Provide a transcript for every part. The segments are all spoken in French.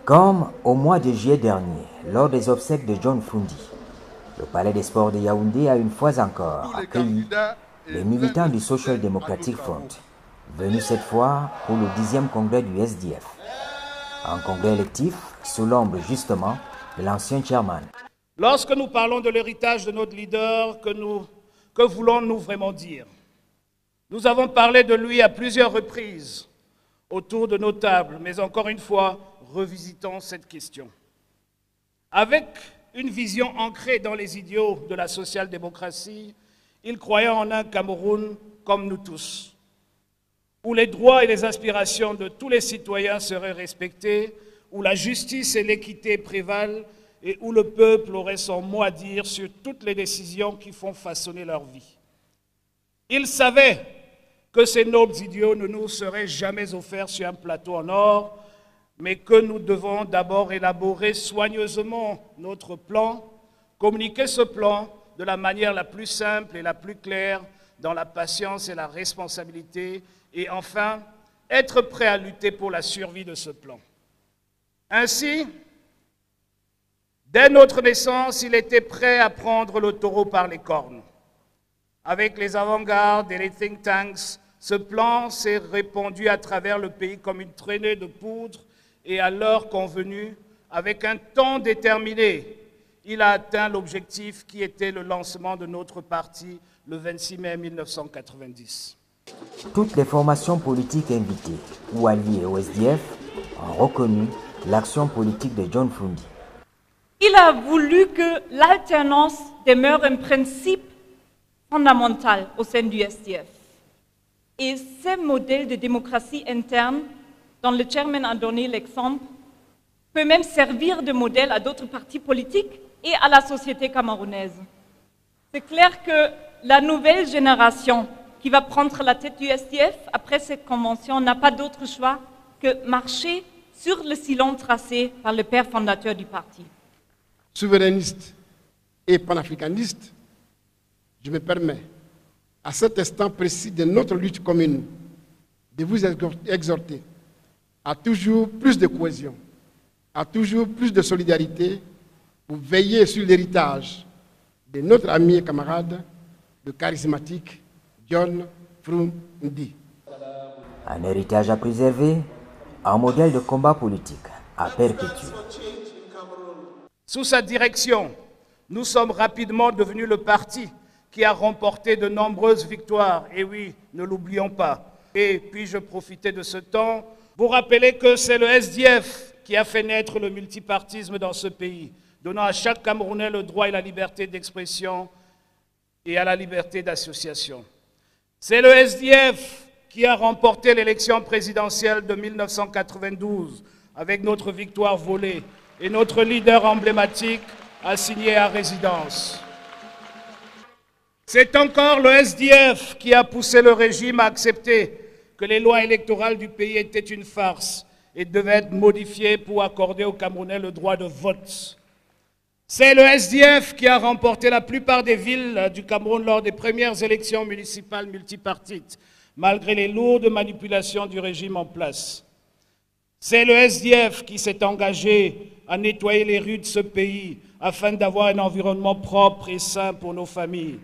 Comme au mois de juillet dernier, lors des obsèques de John Fundi, le Palais des Sports de Yaoundé a une fois encore accueilli les militants du Social Democratic Front, venus cette fois pour le 10e congrès du SDF. Un congrès électif sous l'ombre justement de l'ancien chairman. Lorsque nous parlons de l'héritage de notre leader, que voulons-nous vraiment dire? Nous avons parlé de lui à plusieurs reprises autour de nos tables, mais encore une fois, revisitons cette question. Avec une vision ancrée dans les idéaux de la social-démocratie, il croyait en un Cameroun comme nous tous, où les droits et les aspirations de tous les citoyens seraient respectés, où la justice et l'équité prévalent et où le peuple aurait son mot à dire sur toutes les décisions qui font façonner leur vie. Il savait que ces nobles idéaux ne nous seraient jamais offerts sur un plateau en or, mais que nous devons d'abord élaborer soigneusement notre plan, communiquer ce plan de la manière la plus simple et la plus claire, dans la patience et la responsabilité, et enfin, être prêt à lutter pour la survie de ce plan. Ainsi, dès notre naissance, il était prêt à prendre le taureau par les cornes. Avec les avant-gardes et les think tanks, ce plan s'est répandu à travers le pays comme une traînée de poudre et à l'heure convenue, avec un temps déterminé, il a atteint l'objectif qui était le lancement de notre parti le 26 mai 1990. Toutes les formations politiques invitées ou alliées au SDF ont reconnu l'action politique de John Fundi. Il a voulu que l'alternance demeure un principe fondamental au sein du SDF. Et ce modèle de démocratie interne, dont le chairman a donné l'exemple, peut même servir de modèle à d'autres partis politiques et à la société camerounaise. C'est clair que la nouvelle génération qui va prendre la tête du SDF après cette convention n'a pas d'autre choix que marcher sur le sillon tracé par le père fondateur du parti. Souverainiste et panafricaniste, je me permets, à cet instant précis de notre lutte commune, de vous exhorter à toujours plus de cohésion, à toujours plus de solidarité pour veiller sur l'héritage de notre ami et camarade, le charismatique John Fundi. Un héritage à préserver, un modèle de combat politique à perpétuer. Sous sa direction, nous sommes rapidement devenus le parti qui a remporté de nombreuses victoires. Et oui, ne l'oublions pas. Et puis-je profiter de ce temps pour rappeler que c'est le SDF qui a fait naître le multipartisme dans ce pays, donnant à chaque Camerounais le droit et la liberté d'expression et à la liberté d'association. C'est le SDF qui a remporté l'élection présidentielle de 1992 avec notre victoire volée et notre leader emblématique assigné à résidence. C'est encore le SDF qui a poussé le régime à accepter que les lois électorales du pays étaient une farce et devaient être modifiées pour accorder aux Camerounais le droit de vote. C'est le SDF qui a remporté la plupart des villes du Cameroun lors des premières élections municipales multipartites, malgré les lourdes manipulations du régime en place. C'est le SDF qui s'est engagé à nettoyer les rues de ce pays afin d'avoir un environnement propre et sain pour nos familles.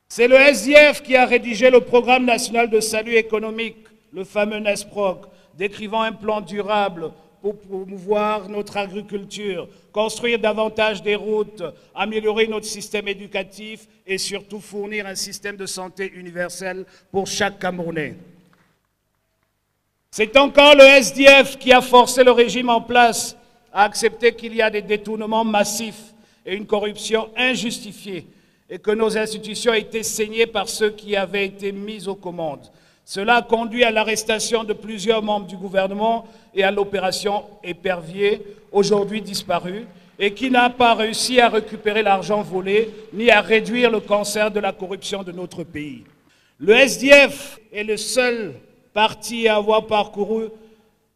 C'est le SDF qui a rédigé le programme national de salut économique, le fameux NESPROC, décrivant un plan durable pour promouvoir notre agriculture, construire davantage des routes, améliorer notre système éducatif et surtout fournir un système de santé universel pour chaque Camerounais. C'est encore le SDF qui a forcé le régime en place à accepter qu'il y a des détournements massifs et une corruption injustifiée et que nos institutions ont été saignées par ceux qui avaient été mis aux commandes. Cela a conduit à l'arrestation de plusieurs membres du gouvernement et à l'opération Épervier, aujourd'hui disparue, et qui n'a pas réussi à récupérer l'argent volé ni à réduire le cancer de la corruption de notre pays. Le SDF est le seul parti à avoir parcouru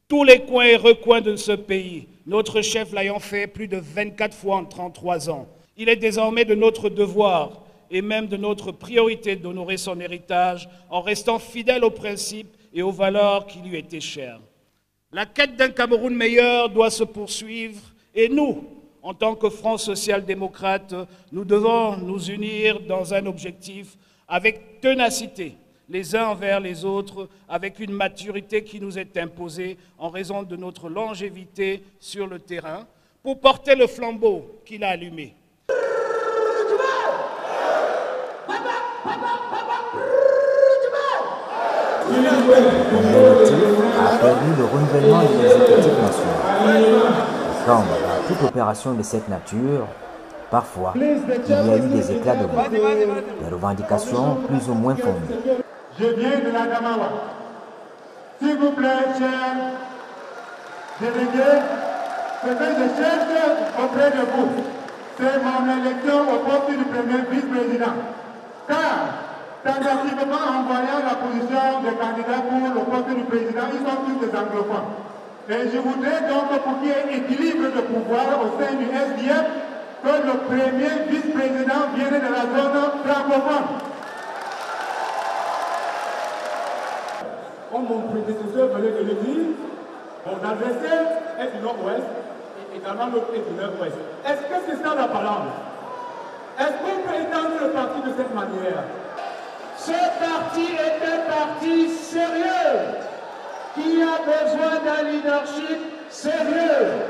tous les coins et recoins de ce pays, notre chef l'ayant fait plus de 24 fois en 33 ans. Il est désormais de notre devoir et même de notre priorité d'honorer son héritage en restant fidèle aux principes et aux valeurs qui lui étaient chères. La quête d'un Cameroun meilleur doit se poursuivre et nous, en tant que Front social-démocrate, nous devons nous unir dans un objectif avec ténacité, les uns envers les autres, avec une maturité qui nous est imposée en raison de notre longévité sur le terrain, pour porter le flambeau qu'il a allumé. A permis le renouvellement de l'exécutif national. Et comme dans toute opération de cette nature, parfois, il y a eu des éclats de voix, des revendications plus ou moins fondées. Je viens de la Gamawa. S'il vous plaît, chers délégués, ce que je cherche auprès de vous, c'est mon élection au poste du premier vice-président. Car, tentativement en voyant la position des candidats pour le poste du président, ils sont tous des anglophones. Et je voudrais donc, pour qu'il y ait équilibre de pouvoir au sein du SDF, que le premier vice-président vienne de la zone francophone. Comme mon prédécesseur venait de le dire, mon adversaire est du nord-ouest et également l'autre est du nord-ouest. Est-ce que c'est ça la balance? Est-ce qu'on peut étendre le parti de cette manière? Ce parti est un parti sérieux, qui a besoin d'un leadership sérieux.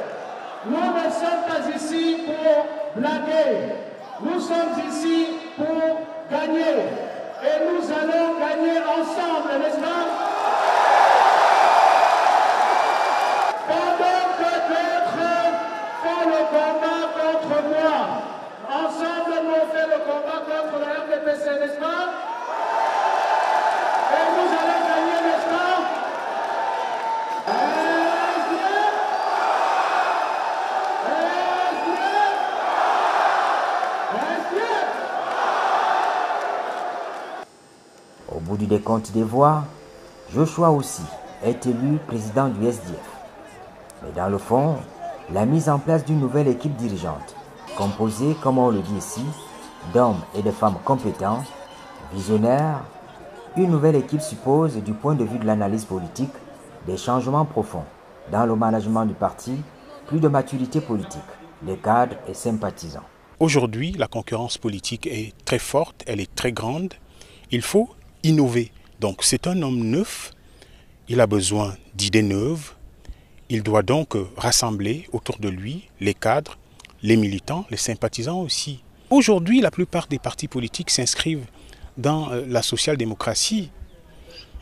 Nous ne sommes pas ici pour blaguer, nous sommes ici pour gagner. Et nous allons gagner ensemble, n'est-ce pas? Pendant que d'autres font le combat contre moi, ensemble nous faisons le combat contre la RDPC, n'est-ce pas? Et nous allons gagner, n'est-ce pas? Au bout du décompte des voix, Joshua aussi est élu président du SDF. Mais dans le fond, la mise en place d'une nouvelle équipe dirigeante, composée, comme on le dit ici, d'hommes et de femmes compétents, visionnaires, une nouvelle équipe suppose, du point de vue de l'analyse politique, des changements profonds dans le management du parti, plus de maturité politique, des cadres et sympathisants. Aujourd'hui, la concurrence politique est très forte, elle est très grande. Il faut innover. Donc c'est un homme neuf, il a besoin d'idées neuves, il doit donc rassembler autour de lui les cadres, les militants, les sympathisants aussi. Aujourd'hui, la plupart des partis politiques s'inscrivent dans la social-démocratie.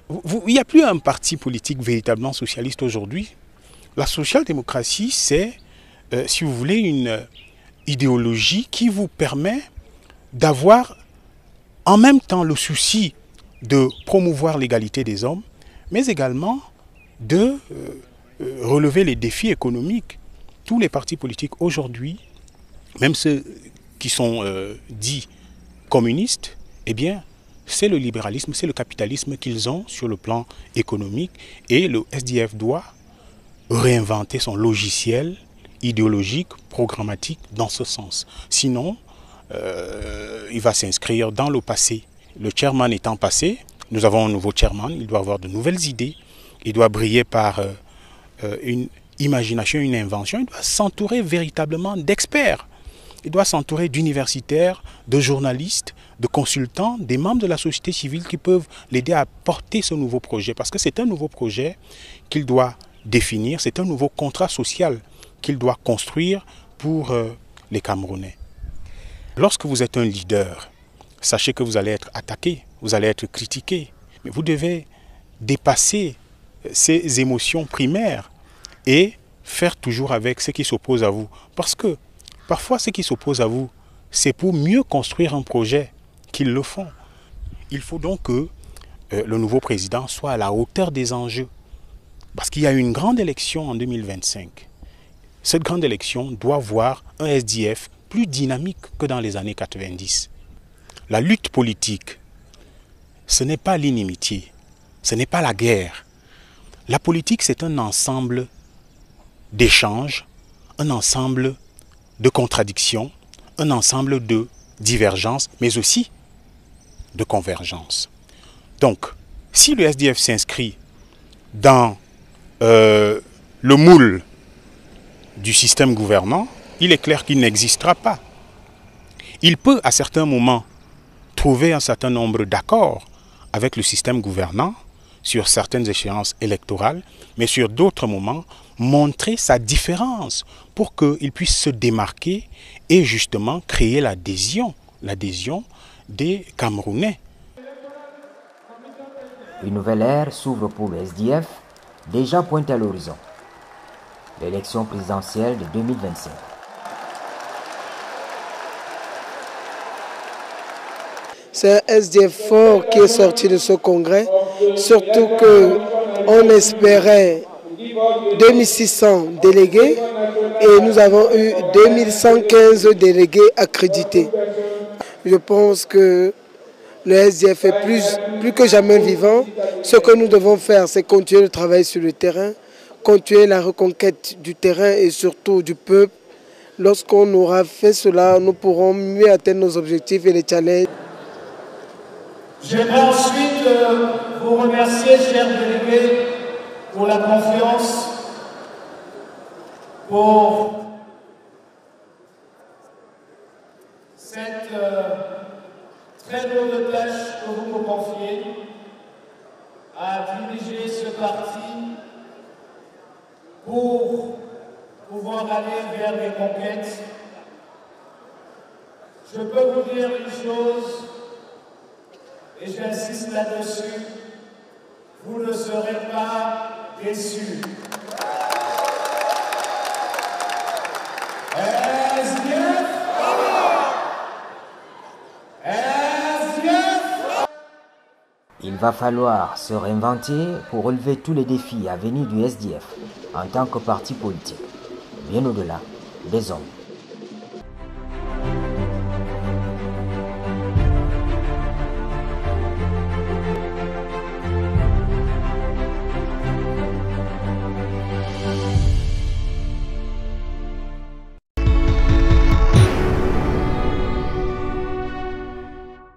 Il n'y a plus un parti politique véritablement socialiste aujourd'hui. La social-démocratie, c'est, si vous voulez, une idéologie qui vous permet d'avoir en même temps le souci de promouvoir l'égalité des hommes, mais également de relever les défis économiques. Tous les partis politiques aujourd'hui, même ceux qui sont dits communistes, eh bien, c'est le libéralisme, c'est le capitalisme qu'ils ont sur le plan économique, et le SDF doit réinventer son logiciel idéologique, programmatique dans ce sens. Sinon, il va s'inscrire dans le passé. Le chairman étant passé, nous avons un nouveau chairman, il doit avoir de nouvelles idées, il doit briller par une imagination, une invention, il doit s'entourer véritablement d'experts. Il doit s'entourer d'universitaires, de journalistes, de consultants, des membres de la société civile qui peuvent l'aider à porter ce nouveau projet. Parce que c'est un nouveau projet qu'il doit définir, c'est un nouveau contrat social qu'il doit construire pour les Camerounais. Lorsque vous êtes un leader, sachez que vous allez être attaqué, vous allez être critiqué. Mais vous devez dépasser ces émotions primaires et faire toujours avec ce qui s'oppose à vous. Parce que parfois, ce qui s'oppose à vous, c'est pour mieux construire un projet qu'ils le font. Il faut donc que le nouveau président soit à la hauteur des enjeux. Parce qu'il y a une grande élection en 2025. Cette grande élection doit voir un SDF plus dynamique que dans les années 90. La lutte politique, ce n'est pas l'inimitié, ce n'est pas la guerre. La politique, c'est un ensemble d'échanges, un ensemble de contradictions, un ensemble de divergences, mais aussi de convergences. Donc, si le SDF s'inscrit dans le moule du système gouvernant, il est clair qu'il n'existera pas. Il peut à certains moments trouver un certain nombre d'accords avec le système gouvernant sur certaines échéances électorales, mais sur d'autres moments, montrer sa différence pour qu'il puisse se démarquer et justement créer l'adhésion des Camerounais. Une nouvelle ère s'ouvre pour le SDF, déjà pointée à l'horizon. L'élection présidentielle de 2025. C'est un SDF fort qui est sorti de ce congrès, surtout qu'on espérait 2600 délégués et nous avons eu 2115 délégués accrédités. Je pense que le SDF est plus que jamais vivant. Ce que nous devons faire, c'est continuer le travail sur le terrain, continuer la reconquête du terrain et surtout du peuple. Lorsqu'on aura fait cela, nous pourrons mieux atteindre nos objectifs et les challenges. J'aimerais ensuite vous remercier, chers délégués, pour la confiance, pour cette très lourde tâche que vous me confiez à diriger ce parti pour pouvoir aller vers les conquêtes. Je peux vous dire une chose, et j'insiste là-dessus, vous ne serez pas déçus. Il va falloir se réinventer pour relever tous les défis à venir du SDF en tant que parti politique, bien au-delà des hommes.